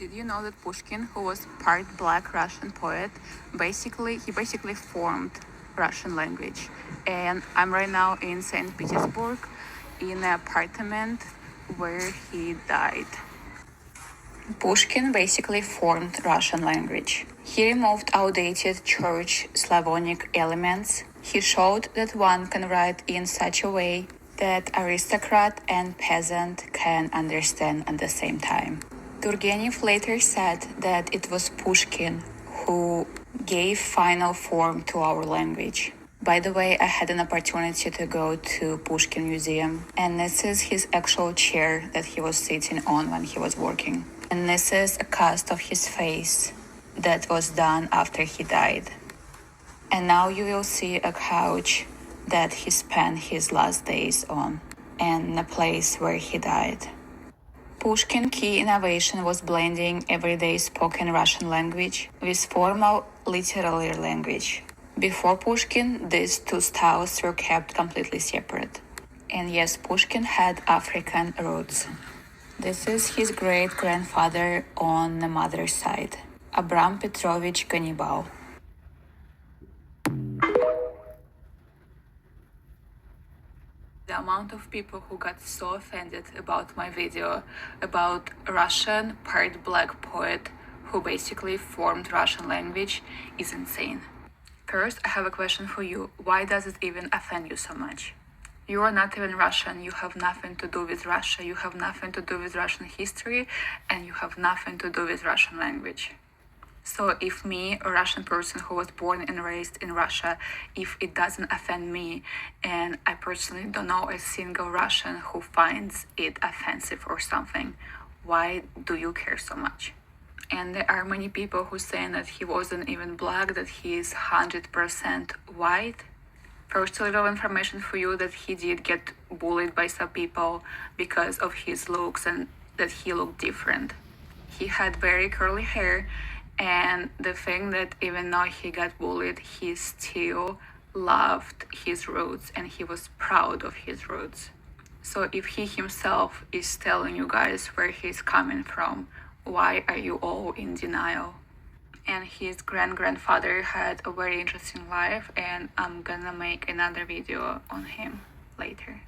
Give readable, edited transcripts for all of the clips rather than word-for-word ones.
Did you know that Pushkin, who was part black Russian poet, he basically formed Russian language? And I'm right now in St. Petersburg in an apartment where he died. Pushkin basically formed Russian language. He removed outdated church Slavonic elements. He showed that one can write in such a way that aristocrat and peasant can understand at the same time. Turgenev later said that it was Pushkin who gave final form to our language. By the way, I had an opportunity to go to Pushkin Museum, and this is his actual chair that he was sitting on when he was working. And this is a cast of his face that was done after he died. And now you will see a couch that he spent his last days on, and a place where he died. Pushkin's key innovation was blending everyday spoken Russian language with formal literary language. Before Pushkin, these two styles were kept completely separate. And yes, Pushkin had African roots. This is his great-grandfather on the mother's side, Abram Petrovich Ganibal. The amount of people who got so offended about my video about Russian part black poet who basically formed Russian language is insane. First, I have a question for you. Why does it even offend you so much? You are not even Russian, you have nothing to do with Russia, you have nothing to do with Russian history, and you have nothing to do with Russian language. So if me, a Russian person who was born and raised in Russia, if it doesn't offend me, and I personally don't know a single Russian who finds it offensive or something, why do you care so much? And there are many people who say that he wasn't even black, that he is 100% white. First, a little information for you that he did get bullied by some people because of his looks and that he looked different. He had very curly hair, and the thing that even though he got bullied, he still loved his roots and he was proud of his roots. So if he himself is telling you guys where he's coming from, why are you all in denial? And his grandfather had a very interesting life, and I'm gonna make another video on him later.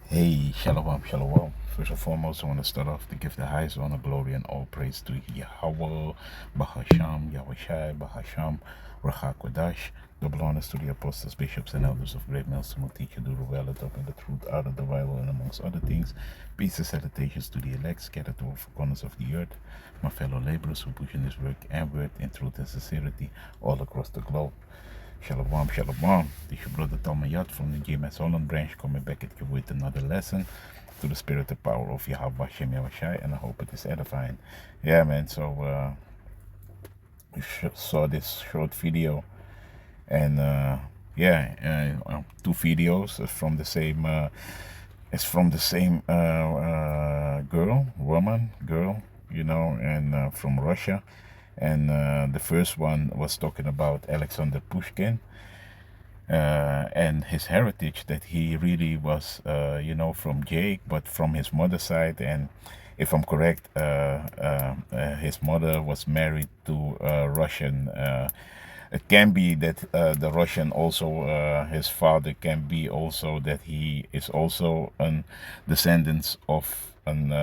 Hey, shalom, shalom. First and foremost, I want to start off to give the highest honor, glory, and all praise to Yahweh, Bahasham, Yahushai, Bahasham, Rahakwadash. Double honors to the apostles, bishops, and elders of great milestone who teach you to reveal it up in the truth out of the Bible, and amongst other things, peace and salutations to the elect scattered to all four corners of the earth, my fellow laborers who push in this work and word in truth and sincerity all across the globe. Shalom, shalom. This is your brother Talmayat from the GMS Holland branch, coming back at you with another lesson to the spirit and power of Yahweh Shem Yahushai, and I hope it is edifying. Yeah, man, so we saw this short video, and two videos from the same girl, you know, and from Russia. And the first one was talking about Alexander Pushkin and his heritage, that he really was, from Jake, but from his mother's side. And if I'm correct, his mother was married to a Russian. It can be that the Russian also, his father can be also that he is also a descendant of an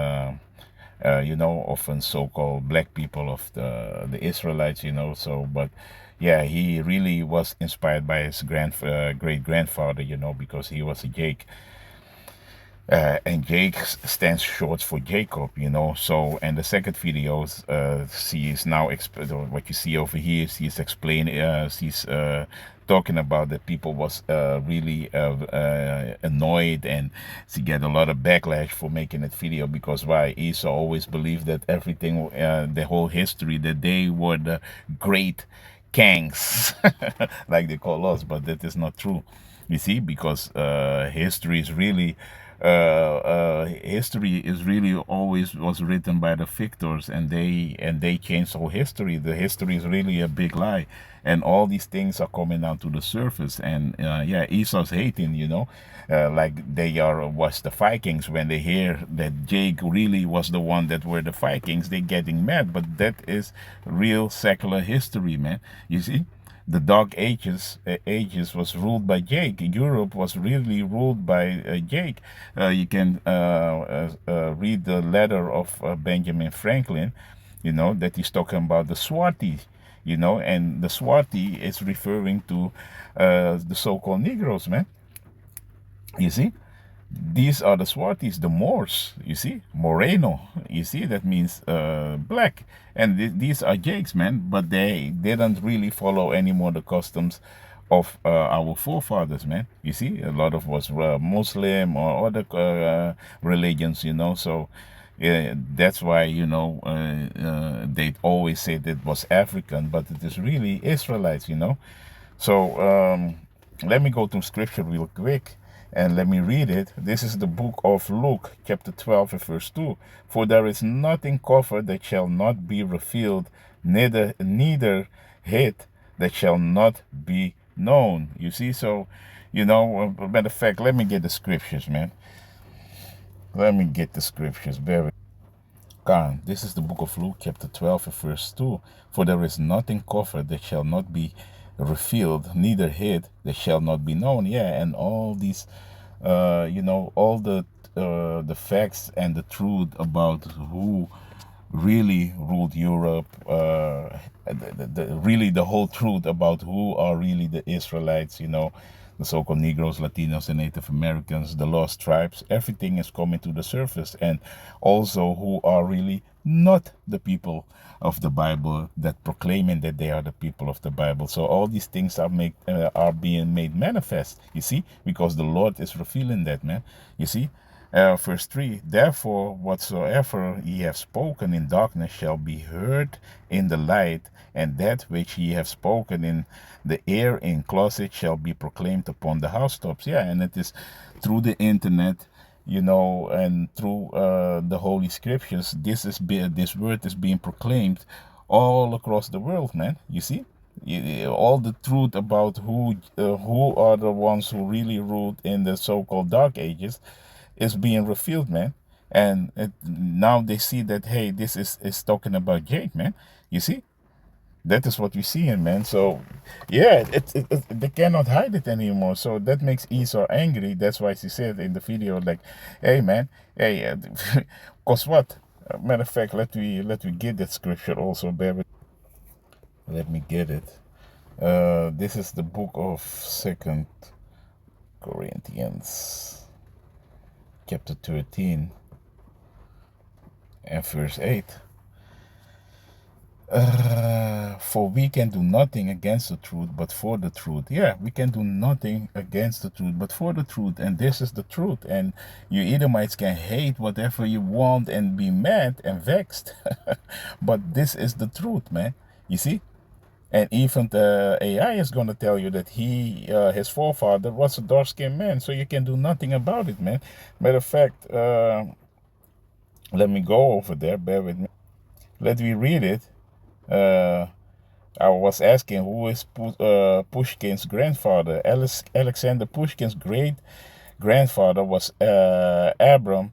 often so-called black people of the Israelites, so, but yeah, he really was inspired by his great-grandfather, because he was a Jake. And Jake stands short for Jacob, so, and the second video, she is now, what you see over here, she's explaining, she's talking about that people was really annoyed, and she get a lot of backlash for making that video, because why? Esau always believed that everything, the whole history, that they were the great kings, like they call us, but that is not true. You see, because history is really history is really always was written by the victors, and they changed whole history. The history is really a big lie, and all these things are coming out to the surface. And yeah, Esau's hating, like they are was the Vikings. When they hear that Jake really was the one that were the Vikings, they getting mad. But that is real secular history, man. You see, the Dark Ages was ruled by Jake. Europe was really ruled by Jake. You can read the letter of Benjamin Franklin, that he's talking about the Swati, and the Swati is referring to the so-called Negroes, man. You see, these are the Swarties, the Moors, you see, Moreno, you see, that means black. And these are Jakes, man, but they didn't really follow any more the customs of our forefathers, man. You see, a lot of was Muslim or other religions, so that's why, they always say that it was African, but it is really Israelites, So let me go to scripture real quick and let me read it. This is the book of Luke, chapter 12, and verse 2. For there is nothing covered that shall not be revealed, neither hid that shall not be known. You see, so, matter of fact, let me get the scriptures, man. Let me get the scriptures. Bear with God. This is the book of Luke, chapter 12, and verse 2. For there is nothing covered that shall not be revealed, neither hid that shall not be known. Yeah, and all these, all the facts and the truth about who really ruled Europe, really the whole truth about who are really the Israelites, the so-called Negroes, Latinos, and Native Americans, the lost tribes, everything is coming to the surface, and also who are really not the people of the Bible that proclaiming that they are the people of the Bible. So all these things are being made manifest. You see, because the Lord is revealing that, man. You see, verse 3, therefore whatsoever ye have spoken in darkness shall be heard in the light, and that which ye have spoken in the air in closet shall be proclaimed upon the housetops. Yeah, and it is through the internet, and through the holy scriptures, this word is being proclaimed all across the world, man. You see, all the truth about who are the ones who really ruled in the so-called dark ages is being revealed, man. And now they see that, hey, this is talking about Jake, man. You see, that is what we see in, man. So yeah, they cannot hide it anymore. So that makes Esau angry. That's why she said in the video, like, hey, man, hey, cause what? Matter of fact, let me get that scripture also, baby. Let me get it. This is the book of Second Corinthians, chapter 13, and verse 8. For we can do nothing against the truth, but for the truth. Yeah, we can do nothing against the truth, but for the truth. And this is the truth. And you Edomites can hate whatever you want and be mad and vexed. But this is the truth, man. You see? And even the AI is going to tell you that his forefather was a dark-skinned man. So you can do nothing about it, man. Matter of fact, let me go over there. Bear with me. Let me read it. I was asking who is Pushkin's grandfather. Alexander Pushkin's great grandfather was Abram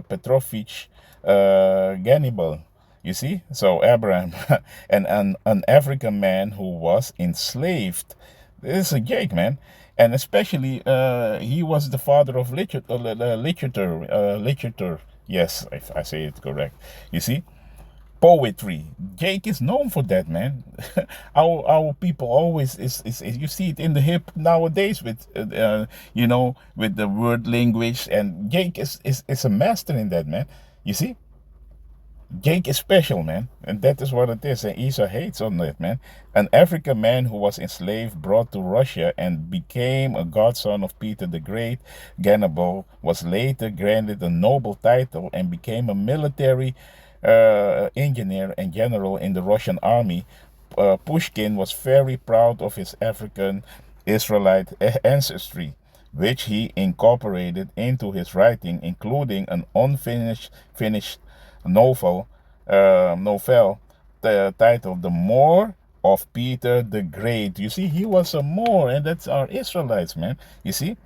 Petrovich Gannibal. You see, so Abraham, and an African man who was enslaved. This is a Jake, man, and especially he was the father of literature. Yes, I say it correct. You see, poetry. Jake is known for that, man. Our people always is you see it in the hip nowadays with with the word language, and Jake is a master in that, man. You see, Jake is special, man, and that is what it is. And Esau hates on that, man. An African man who was enslaved, brought to Russia, and became a godson of Peter the Great, Gannibal, was later granted a noble title and became a military engineer and general in the Russian army. Pushkin was very proud of his African Israelite ancestry. which he incorporated into his writing, including an unfinished finished novel, titled "The More of Peter the Great." You see, he was a Moor, and that's our Israelites, man. You see,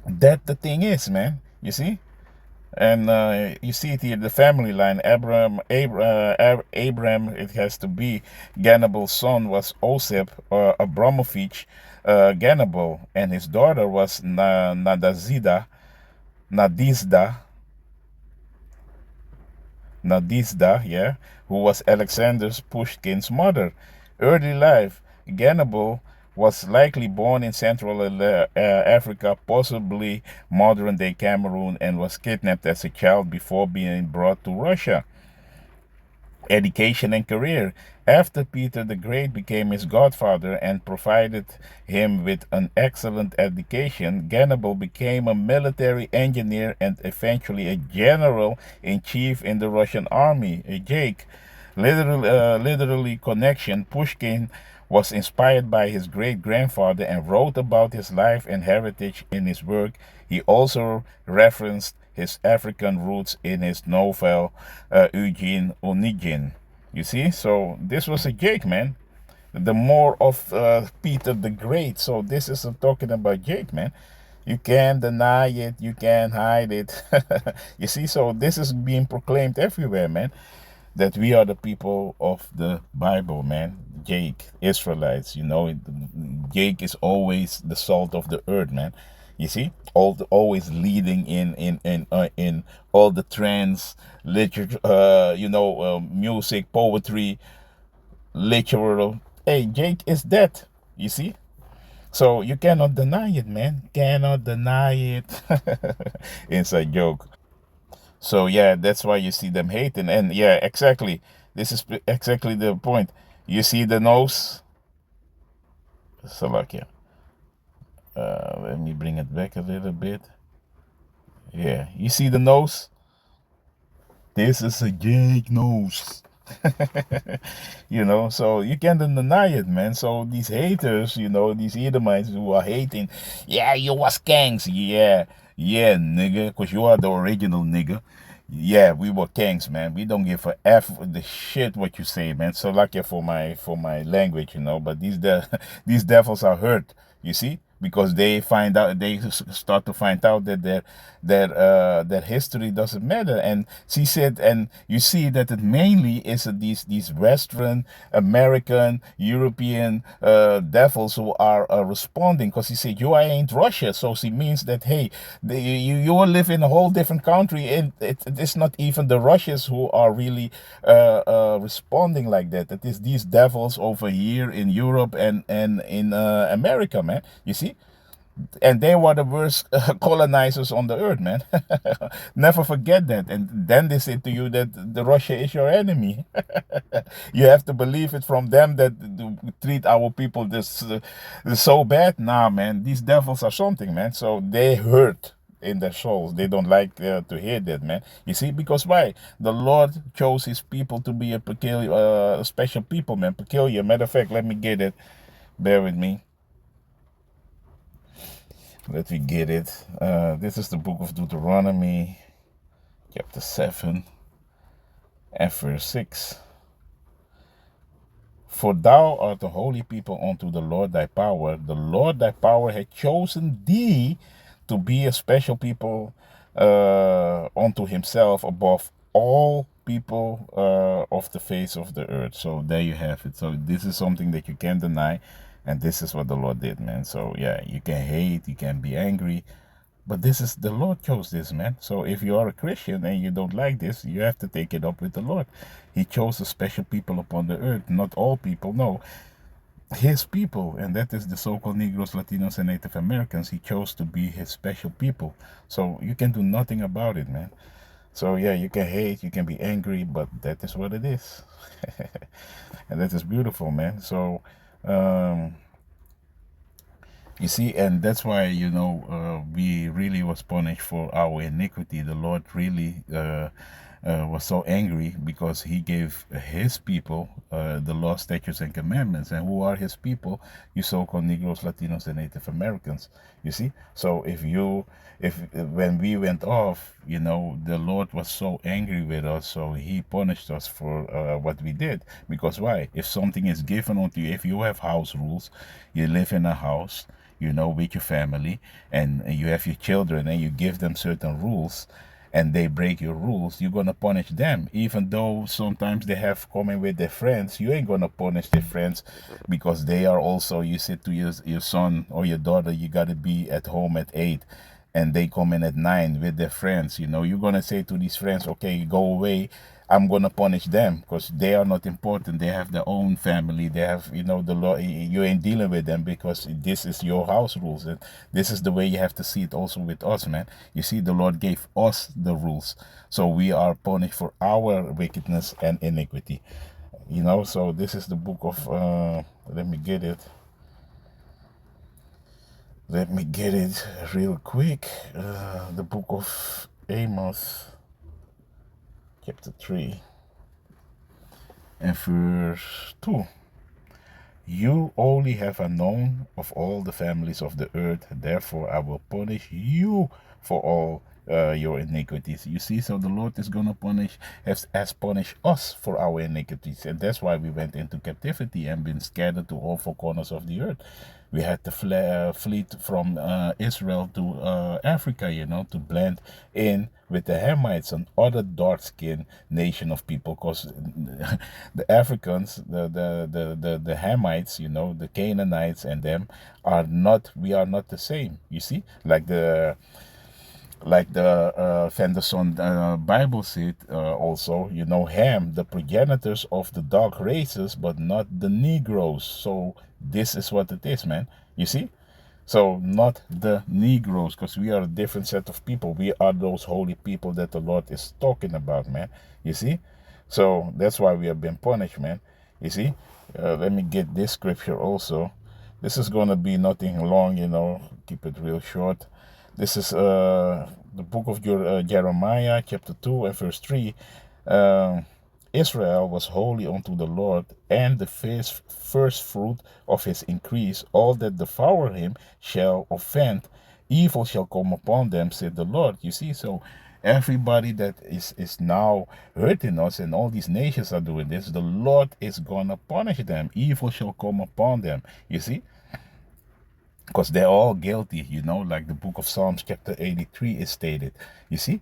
that the thing is, man. You see, and you see it here, the family line. Abram, it has to be. Gannibal's son was Osip Abramovich Gannibal, and his daughter was Nadizda, yeah, who was Alexander Pushkin's mother. Early life, Gannibal was likely born in Central Africa, possibly modern day Cameroon, and was kidnapped as a child before being brought to Russia. Education and career. After Peter the Great became his godfather and provided him with an excellent education, Gannibal became a military engineer and eventually a general in chief in the Russian army. Jake, literally connection. Pushkin was inspired by his great grandfather and wrote about his life and heritage in his work. He also referenced his African roots in his novel Eugene Onegin. You see, so this was a Jake, man. The more of Peter the Great. So this is talking about Jake, man. You can't deny it. You can't hide it. You see, so this is being proclaimed everywhere, man, that we are the people of the Bible, man. Jake, Israelites, you know, Jake is always the salt of the earth, man. You see, always leading in all the trends, literature, music, poetry, literal. Hey, Jake is that. You see, so you cannot deny it, man. Cannot deny it. Inside joke. So yeah, that's why you see them hating. And yeah, exactly. This is exactly the point. You see the nose. Salakia. Let me bring it back a little bit. Yeah, you see the nose. This is a Jake nose. So you can't deny it, man. So these haters, these Edomites who are hating, yeah, you was gangs, yeah, nigga, because you are the original nigga. Yeah, we were gangs, man. We don't give a f the shit what you say, man. So lucky for my language, but these devils are hurt. You see, because they start to find out that history doesn't matter. And she said, and you see that it mainly is these Western, American, European devils who are responding, because he said you ain't Russia, so she means that, hey, you live in a whole different country, and it's not even the Russians who are really responding like that. It is these devils over here in Europe and in America, man. You see, and they were the worst colonizers on the earth, man. Never forget that. And then they say to you that the Russia is your enemy. You have to believe it from them that treat our people this so bad. Nah, man, these devils are something, man. So they hurt in their souls. They don't like to hear that, man. You see, because why? The Lord chose His people to be a peculiar, special people, man. Peculiar. Matter of fact, let me get it. Bear with me. Let me get it. This is the book of Deuteronomy, chapter 7, and verse 6. For thou art a holy people unto the Lord thy power. The Lord thy power hath chosen thee to be a special people unto himself above all people of the face of the earth. So there you have it. So this is something that you can't deny. And this is what the Lord did, man. So yeah, you can hate, you can be angry, but this is the Lord chose this, man. So if you are a Christian and you don't like this, you have to take it up with the Lord. He chose a special people upon the earth. Not all people, no. His people, and that is the so-called Negroes, Latinos, and Native Americans. He chose to be his special people. So you can do nothing about it, man. So yeah, you can hate, you can be angry, but that is what it is. And that is beautiful, man. So you see, and that's why, we really was punished for our iniquity. The Lord really was so angry because he gave his people the law, statutes, and commandments. And who are his people? You so-called Negroes, Latinos, and Native Americans. You see? So if when we went off, the Lord was so angry with us, so he punished us for what we did. Because why? If something is given unto you, if you have house rules, you live in a house, with your family, and you have your children, and you give them certain rules, and they break your rules, you're gonna punish them. Even though sometimes they have come in with their friends, you ain't gonna punish their friends because they are also, you said to your son or your daughter, you gotta be at home at 8, and they come in at 9 with their friends. You're gonna say to these friends, okay, go away. I'm gonna punish them because they are not important. They have their own family. They have, the law. You ain't dealing with them because this is your house rules, and this is the way you have to see it. Also with us, man. You see, the Lord gave us the rules, so we are punished for our wickedness and iniquity. So this is the book of. Let me get it. Let me get it real quick. The book of Amos, chapter 3, and verse 2. You only have a known of all the families of the earth, therefore I will punish you for all your iniquities. You see, so the Lord is going to punish, has punished us for our iniquities. And that's why we went into captivity and been scattered to all four corners of the earth. We had to flee from Israel to Africa, to blend in with the Hemites, and other dark-skinned nation of people, because the Africans, the Hamites, the Canaanites, and them we are not the same. You see, like the Fenderson Bible said also, Ham, the progenitors of the dark races, but not the Negroes. So this is what it is, man. You see? So not the Negroes, because we are a different set of people. We are those holy people that the Lord is talking about, man. You see? So that's why we have been punished, man. You see? Let me get this scripture also. This is going to be nothing long, keep it real short. This is the book of Jeremiah, chapter 2 and verse 3. Israel was holy unto the Lord, and the first fruit of his increase. All that devour him shall offend. Evil shall come upon them, said the Lord. You see, so everybody that is now hurting us, and all these nations are doing this, the Lord is gonna punish them. Evil shall come upon them. You see, because they're all guilty, like the book of Psalms chapter 83 is stated. You see,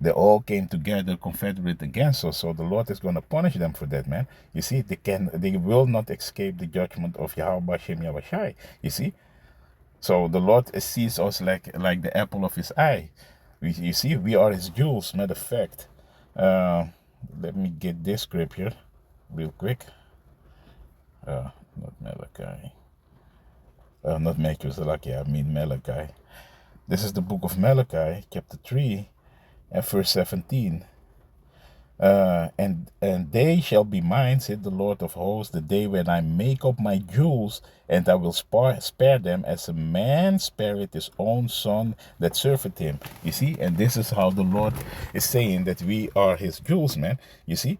they all came together confederate against us, so the Lord is going to punish them for that, man. You see, they will not escape the judgment of Yahweh Shem Yahushai. You see, so the Lord sees us like the apple of his eye. You see, we are his jewels. Matter of fact, let me get this scripture real quick. Not Malachi. Not Malachi, I mean Malachi. This is the book of Malachi, chapter 3, and verse 17. And they shall be mine, said the Lord of hosts, the day when I make up my jewels, and I will spare them as a man spareth his own son that serveth him. You see, and this is how the Lord is saying that we are his jewels, man. You see,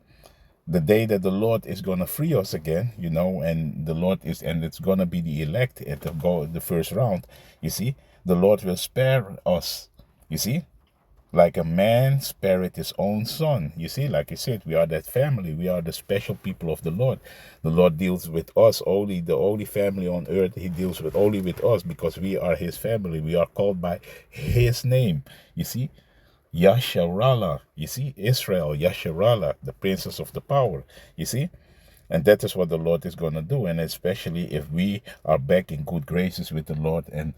the day that the Lord is gonna free us again, and the Lord is, and it's gonna be the elect at the first round. You see, the Lord will spare us. You see, like a man spareth his own son. You see, like I said, we are that family. We are the special people of the Lord. The Lord deals with us only, the only family on earth. He deals with only with us because we are his family. We are called by his name. You see, Yasharallah. You see, Israel, Yasharallah, the princess of the power. You see, and that is what the Lord is going to do. And especially if we are back in good graces with the Lord and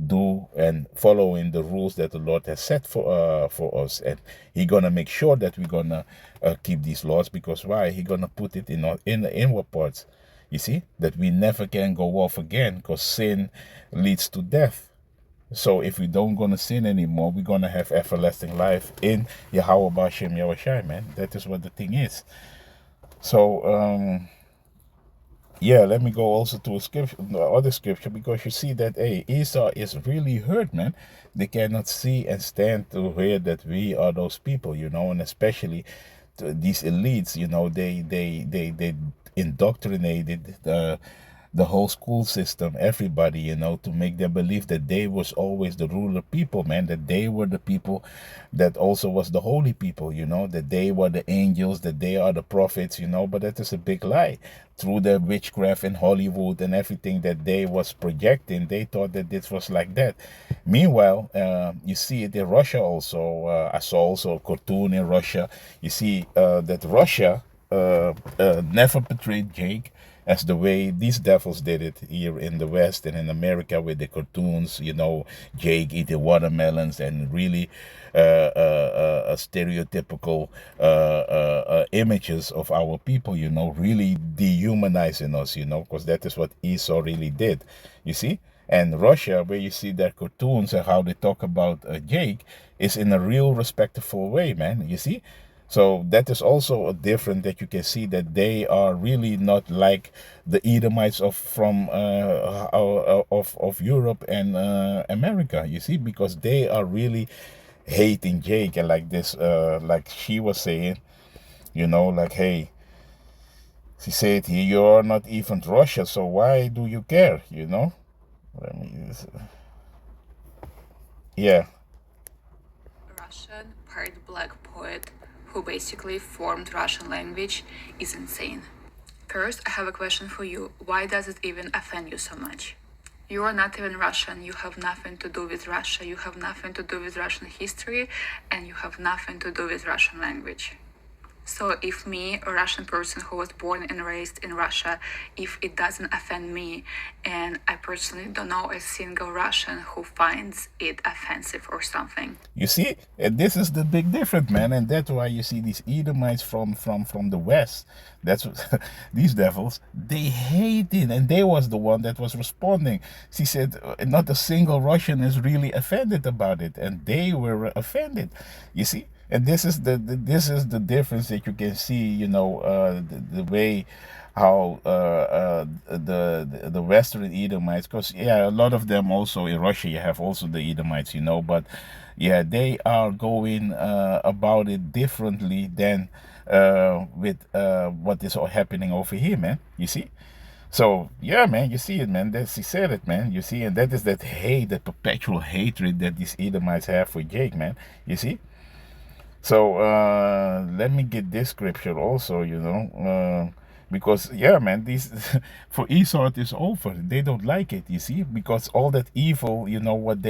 do and following the rules that the Lord has set for us. And He's going to make sure that we're going to keep these laws. Because why? He's going to put it in the inward parts. You see, that we never can go off again, because sin leads to death. So if we don't gonna sin anymore, we're gonna have everlasting life in Yahweh Bashem Yahushai, man. That is what the thing is. So Yeah, let me go also to a scripture, the other scripture, because you see that hey, Esau is really hurt, man. They cannot see and stand to hear that we are those people, and especially to these elites, they indoctrinated the whole school system, everybody, to make them believe that they was always the ruler people, man, that they were the people that also was the holy people, that they were the angels, that they are the prophets, but that is a big lie. Through the witchcraft in Hollywood and everything that they was projecting, they thought that this was like that. Meanwhile, you see it in Russia also. I saw also a cartoon in Russia. You see that Russia never portrayed Jake as the way these devils did it here in the West and in America with the cartoons, Jake eating watermelons and really stereotypical images of our people, really dehumanizing us, because that is what Esau really did, you see? And Russia, where you see their cartoons and how they talk about Jake, is in a real respectful way, man, you see? So that is also a difference that you can see that they are really not like the Edomites of Europe and America. You see, because they are really hating Jake and like this, like she was saying, like hey, she said here you are not even Russia, so why do you care? Let me, yeah. Russian, part black poet who basically formed Russian language is insane. First, I have a question for you. Why does it even offend you so much? You are not even Russian. You have nothing to do with Russia. You have nothing to do with Russian history, and you have nothing to do with Russian language. So if me, a Russian person who was born and raised in Russia, if it doesn't offend me, and I personally don't know a single Russian who finds it offensive or something. You see, and this is the big difference, man, and that's why you see these Edomites from the West. That's what, these devils. They hate it, and they was the one that was responding. She said, not a single Russian is really offended about it, and they were offended. You see, and this is the difference that you can see. The way how the Western Edomites, because yeah, a lot of them also in Russia you have also the Edomites, but yeah, they are going about it differently than with what is all happening over here, man. You see. So yeah, man, you see it, man. That's he said it, man. You see, and that is that hate, that perpetual hatred that these Edomites have for Jake, man. You see. So let me get this scripture also, because yeah, man, these for Esau it is over. They don't like it, you see, because all that evil, what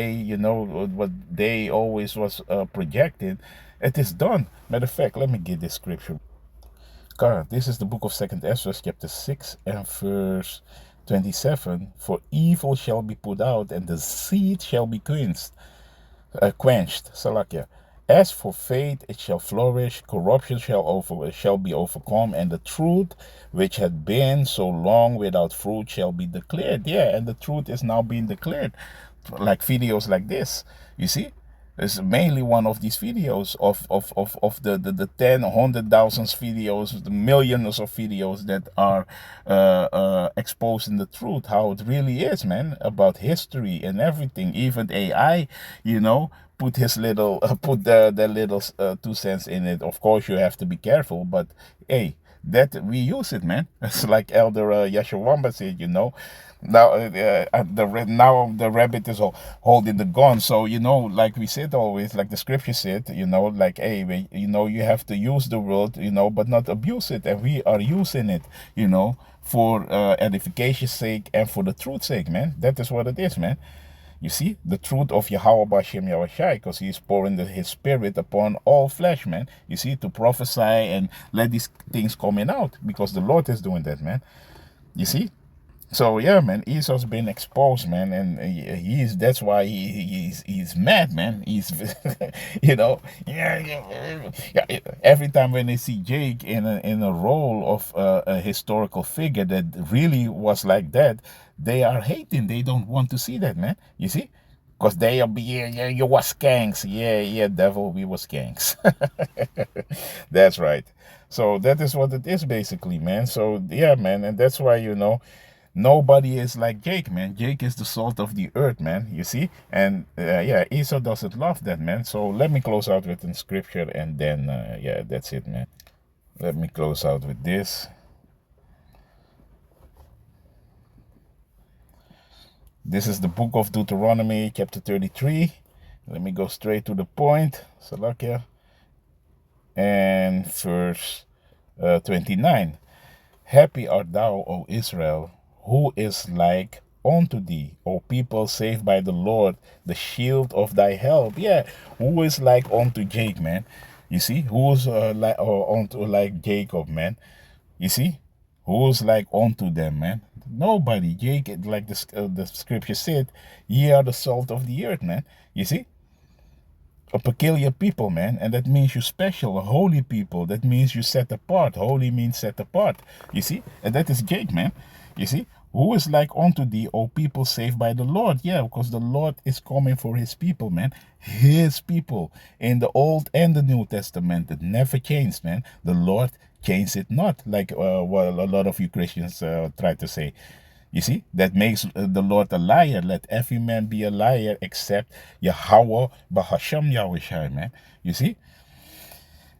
they always was projected, it is done. Matter of fact, let me get this scripture. God, this is the book of Second Ezra, chapter 6 and verse 27. For evil shall be put out, and the seed shall be quenched. Salakia. As for faith, it shall flourish. Corruption shall be overcome, and the truth, which had been so long without fruit, shall be declared. Yeah, and the truth is now being declared, like videos like this. You see, it's mainly one of these videos of the 10, 100,000 videos, the millions of videos that are exposing the truth, how it really is, man, about history and everything. Even AI, put his little, put the little 2 cents in it. Of course, you have to be careful, but hey, that we use it, man. It's like Elder Yashawamba said, now now the rabbit is holding the gun. So like we said always, like the scripture said, like hey, you have to use the word, but not abuse it, and we are using it, for edification's sake and for the truth's sake, man. That is what it is, man. You see, the truth of Yahweh Bashem Yahushai, because he is pouring his spirit upon all flesh, man. You see, to prophesy and let these things coming out, because the Lord is doing that, man. You see? So yeah, man, Esau's been exposed, man, and he's that's why he's mad, man. He's yeah. Every time when they see Jake in a role of a historical figure that really was like that, they are hating. They don't want to see that, man. You see, Because they'll be, yeah, yeah, you was skanks. Yeah, yeah, devil, we was skanks. That's right. So that is what it is basically, man. So yeah, man, and that's why, nobody is like Jake, man. Jake is the salt of the earth, man. You see, and yeah, Esau doesn't love that, man. So let me close out with in scripture, and then yeah, that's it, man. Let me close out with this. This is the book of Deuteronomy, chapter 33. Let me go straight to the point. Salakia. And verse 29. Happy art thou, O Israel, who is like unto thee, O people saved by the Lord, the shield of thy help. Yeah, who is like unto Jake, man? You see, who's like unto like Jacob, man? You see, who's like unto them, man? Nobody. Jake, like the scripture said, ye are the salt of the earth, man. You see, a peculiar people, man, and that means you special, a holy people. That means you set apart. Holy means set apart. You see, and that is Jake, man. You see, who is like unto thee, O people saved by the Lord? Yeah, because the Lord is coming for His people, man. His people in the Old and the New Testament. It never changed, man. The Lord changed it not, like what a lot of you Christians try to say. You see, that makes the Lord a liar. Let every man be a liar except Yahweh Bahasham Yahushai, man. You see?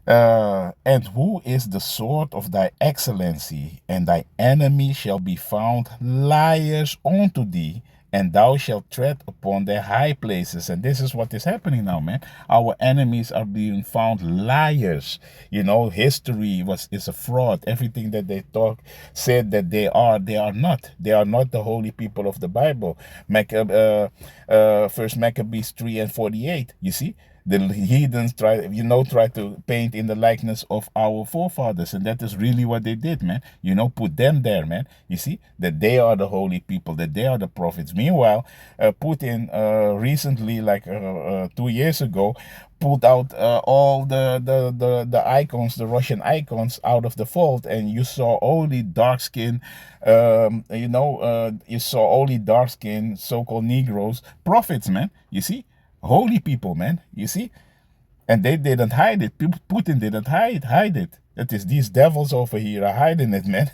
And who is the sword of thy excellency? And thy enemy shall be found liars unto thee, and thou shalt tread upon their high places. And this is what is happening now, man. Our enemies are being found liars. History is a fraud. Everything that they said that they are not. They are not the holy people of the Bible. First Maccabees 3:48. You see, the heathens try to paint in the likeness of our forefathers, and that is really what they did, man. Put them there, man. You see that they are the holy people, that they are the prophets. Meanwhile, Putin recently, like 2 years ago, pulled out all the icons, the Russian icons, out of the fold, and you saw only dark skin, you saw only dark skin so-called Negroes, prophets, man. You see, holy people, man. You see, and they didn't hide it. Putin didn't hide it. It is these devils over here are hiding it, man.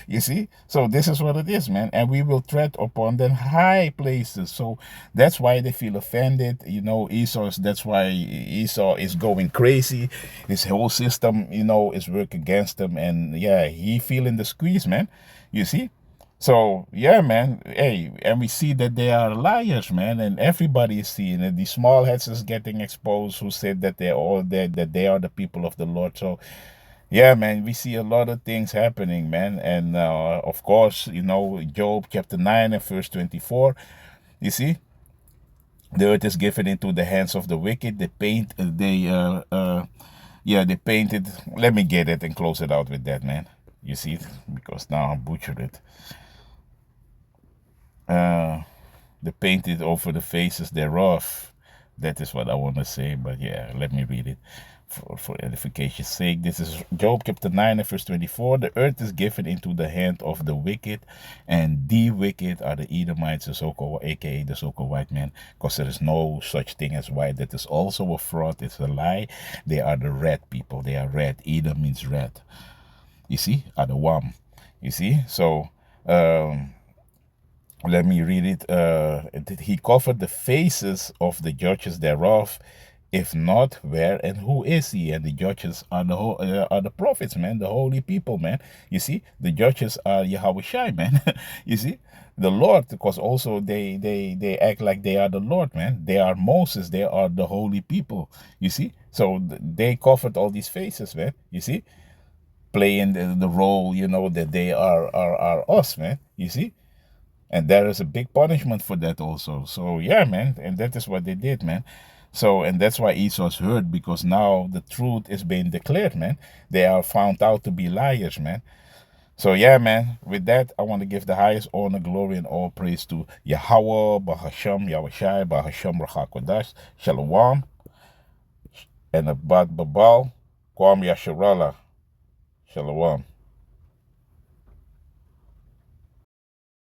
You see? So this is what it is, man. And we will tread upon them high places. So that's why they feel offended. That's why Esau is going crazy. His whole system, is working against him. And yeah, he feeling the squeeze, man. You see? So yeah, man. Hey, and we see that they are liars, man, and everybody is seeing it. The small heads is getting exposed who said that they're all dead, that they are the people of the Lord. So yeah, man, we see a lot of things happening, man. And of course, Job chapter 9 and verse 24. You see, the earth is given into the hands of the wicked. They painted. Let me get it and close it out with that, man. You see, because now I butchered it. They painted over the faces thereof. That is what I want to say, but yeah, let me read it for edification's sake. This is Job chapter 9 and verse 24. The earth is given into the hand of the wicked, and the wicked are the Edomites, the so-called, aka the so-called white man, because there is no such thing as white. That is also a fraud. It's a lie. They are the red people. They are red. Edom means red. You see, are the Wam. You see, so let me read it. He covered the faces of the judges thereof. If not, where and who is he? And the judges are the prophets, man, the holy people, man. You see, the judges are Yahweh man. You see, the Lord, because also they act like they are the Lord, man. They are Moses. They are the holy people. You see, so they covered all these faces, man. You see, playing the role, that they are us, man. You see. And there is a big punishment for that also. So yeah, man, and that is what they did, man. So, and that's why Esau's hurt, because now the truth is being declared, man. They are found out to be liars, man. So yeah, man, with that, I want to give the highest honor, glory, and all praise to Yahweh, Bahasham, Yahushai, Bahasham, Rachakodash, Shalom, and Abad Babal, Kwam Yasharala, Shalom.